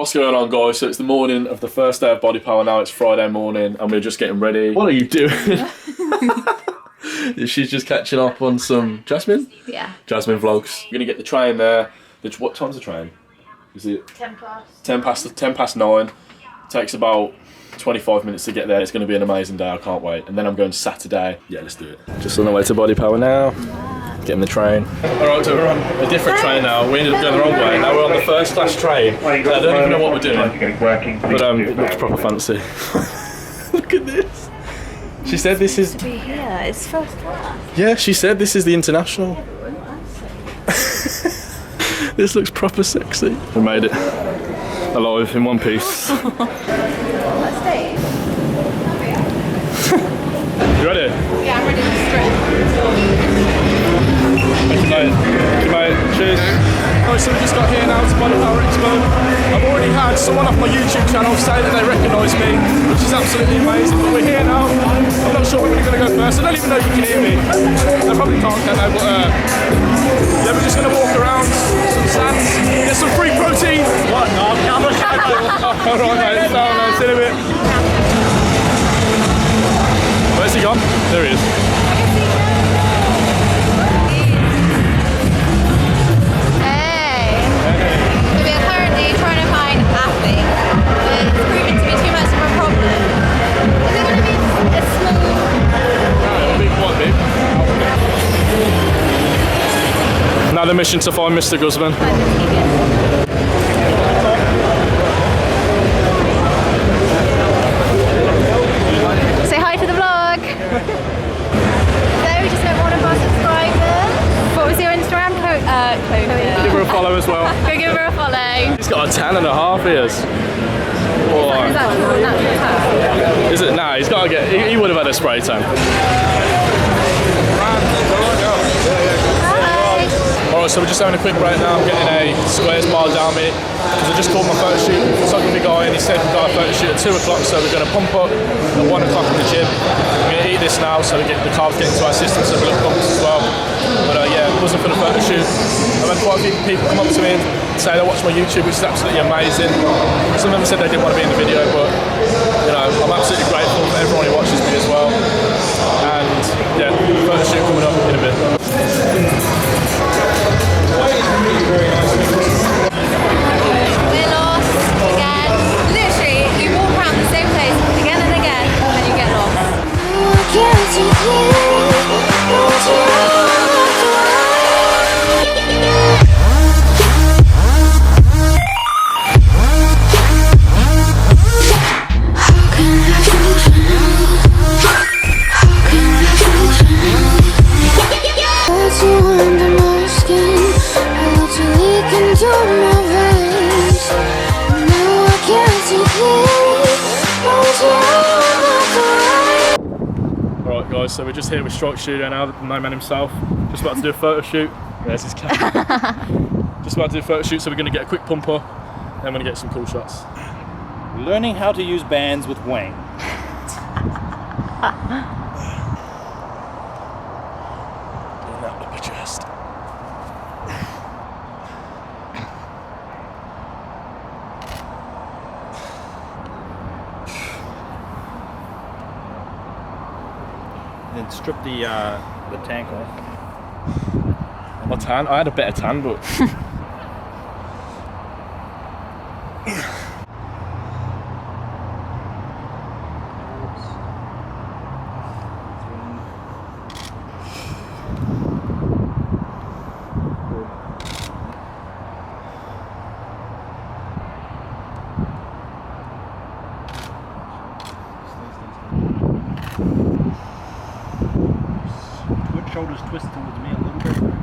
What's going on, guys? So it's the morning of the first day of BodyPower now. It's Friday morning and we're just getting ready. What are you doing? She's just catching up on some Jasmine? Yeah. Jasmine vlogs. You're going to get the train there. What time's the train? Is it? 10 past. 10 past 9. It takes about 25 minutes to get there. It's going to be an amazing day. I can't wait. And then I'm going Saturday. Yeah, let's do it. Just on the way to BodyPower now. Getting the train. Alright, so we're on a different train now. We ended up going the wrong way. Now we're on the first class train. I don't even know what we're doing. But it looks proper fancy. Look at this. She said this is... To be here, it's first class. Yeah, she said this is the international. This looks proper sexy. We made it. Alive in one piece. Let's stay. You ready? Yeah, I'm ready to stretch. Thank you, mate. Thank you, mate. Cheers. Alright, so we just got here now to BodyPower Expo. I've already had someone off my YouTube channel say that they recognise me, which is absolutely amazing. But we're here now. I'm not sure where we're going to go first. I don't even know if you can hear me. They probably can't, can they? But yeah, we're just going to walk around some stands, get some free protein. What? No, I'm not. Alright, mate. So, see you in a bit. Where's he gone? There he is. Now the mission to find Mr. Guzman. Say hi to the vlog. So we just met one of our subscribers. What was your Instagram? Chloe. Give her a follow as well. Go give her a follow. He's got a 10.5 ears. Is that Is it? Nah, he's got to get. He would have had a spray tan. Alright, so we're just having a quick break now. I'm getting a squares bar down me because I just called my photo shoot photography guy and he said we've got a photo shoot at 2 o'clock, so we're going to pump up at 1 o'clock in the gym. I'm going to eat this now so we get the carbs get into our system so we look pumped as well. But yeah, it wasn't for the photo shoot. I've had quite a few people come up to me and say they watch my YouTube, which is absolutely amazing. Some of them said they didn't want to be in the video, but you know, I'm absolutely grateful for everyone who watches me as well. And yeah, photo shoot coming up in a bit. We're lost again. Literally, you walk around the same place again and again, and you get lost. Alright guys, so we're just here with Strike Studio now, the no man himself. Just about to do a photo shoot. There's his camera. Just about to do a photo shoot, so we're going to get a quick pump up and then we're going to get some cool shots. Learning how to use bands with Wayne. Doing that upper chest. Then strip the tank off. My tan? I had a better tan, but... Shoulders twist towards me a little bit. There we go.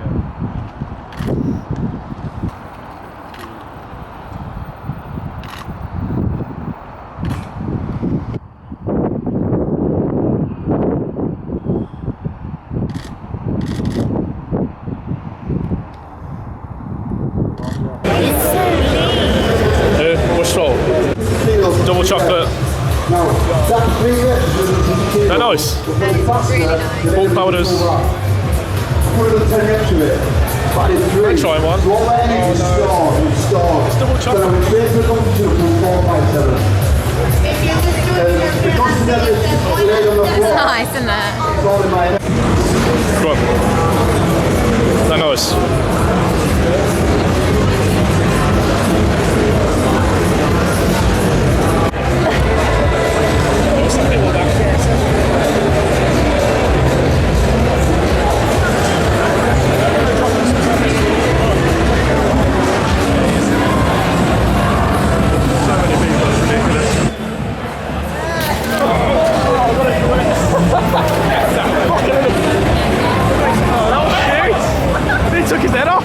What's wrong? Double chocolate. They're nice. Really nice. Bulk powders. I'll try one. Oh no. It's double chocolate. It's nice, isn't it? Come on. Is that nice? He took his head off.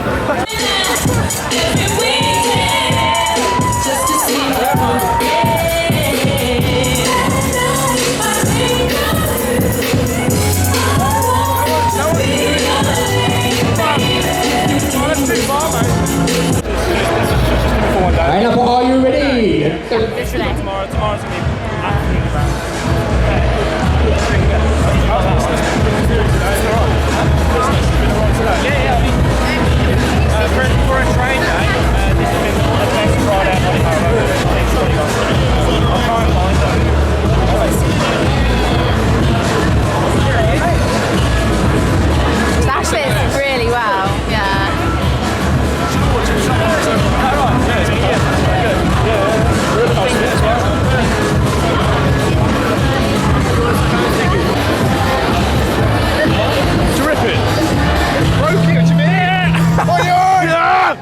Line up, are you ready? Tomorrow's gonna be absolutely bad. For a train day, this has been the best ride out of I'll try and find them. That fits really well, yeah. Really nice fit as well. Terrific. Broke it, what do you mean? Oh, yeah!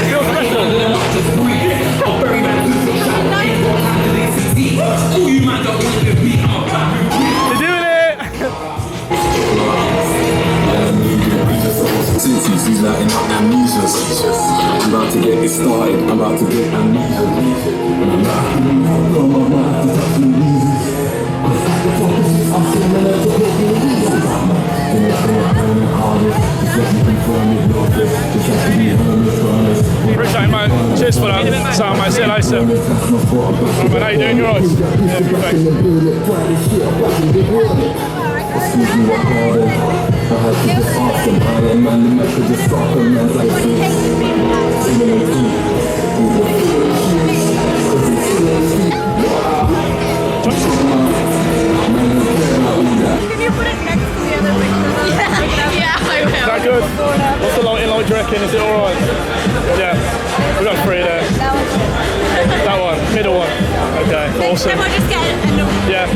Feels special. You're doing it! Since he's letting out amnesia. I'm about to get it started, I'm about to get amnesia. Appreciate it, man. Cheers for that. So, mate, see you later. Man, how you doing? You alright? Yeah, good, thanks. Is that good? What's the lighting like, do you reckon? Is it alright? Yeah. We've got three there. That one. Middle one. Okay. Awesome. Can I just get a number? Yeah.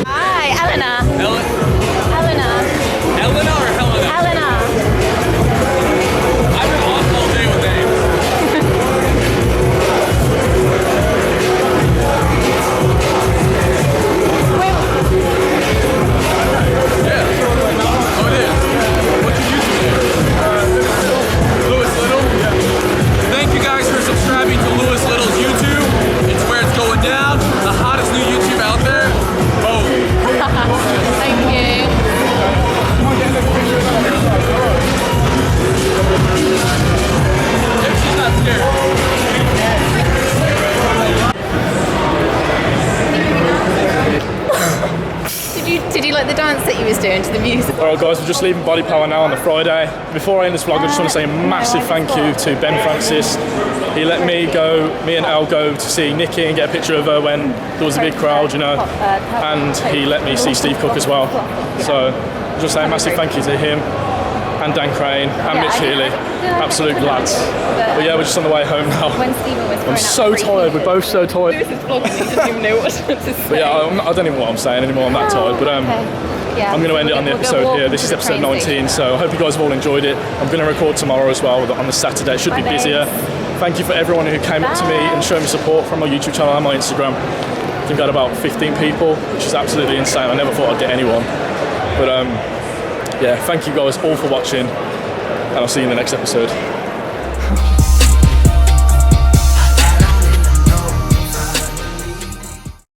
Hi, Eleanor. Eleanor. Eleanor or Helena? Eleanor. I've been off all day with names. Yeah. Oh, it is. What's your YouTube name? Louis Little? Yeah. Thank you guys for subscribing to Louis Little's YouTube. It's where it's going down. The hottest new YouTube out there. Oh. Thank you. If she's not scared. Did you like the dance that you was doing to the music? Alright guys, we're just leaving BodyPower now on the Friday. Before I end this vlog, I just want to say a massive thank you to Ben Francis. He let me and Elle go to see Nikki and get a picture of her when there was a big crowd, you know, and he let me see Steve Cook as well. So just say a massive thank you to him and Dan Crane and Mitch Healy, absolute lads. But yeah, we're just on the way home now. When Stephen was I'm so tired, we're both so tired. He didn't even know what to say. But yeah, I don't even know what I'm saying anymore, I'm that tired. But Yeah. I'm going to end it on the episode here. This is episode 19, so I hope you guys have all enjoyed it. I'm going to record tomorrow as well on the Saturday. It should be busier. Thank you for everyone who came up to me and showed me support from my YouTube channel and my Instagram. I think I had about 15 people, which is absolutely insane. I never thought I'd get anyone. But yeah, thank you guys all for watching, and I'll see you in the next episode.